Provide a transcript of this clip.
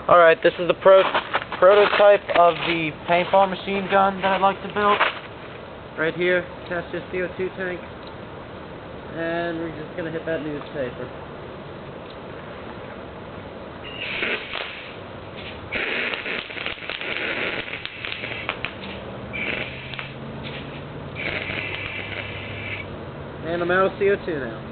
Alright, this is the prototype of the paintball machine gun that I'd like to build. Right here, that's your CO2 tank. And we're just going to hit that newspaper. And I'm out of CO2 now.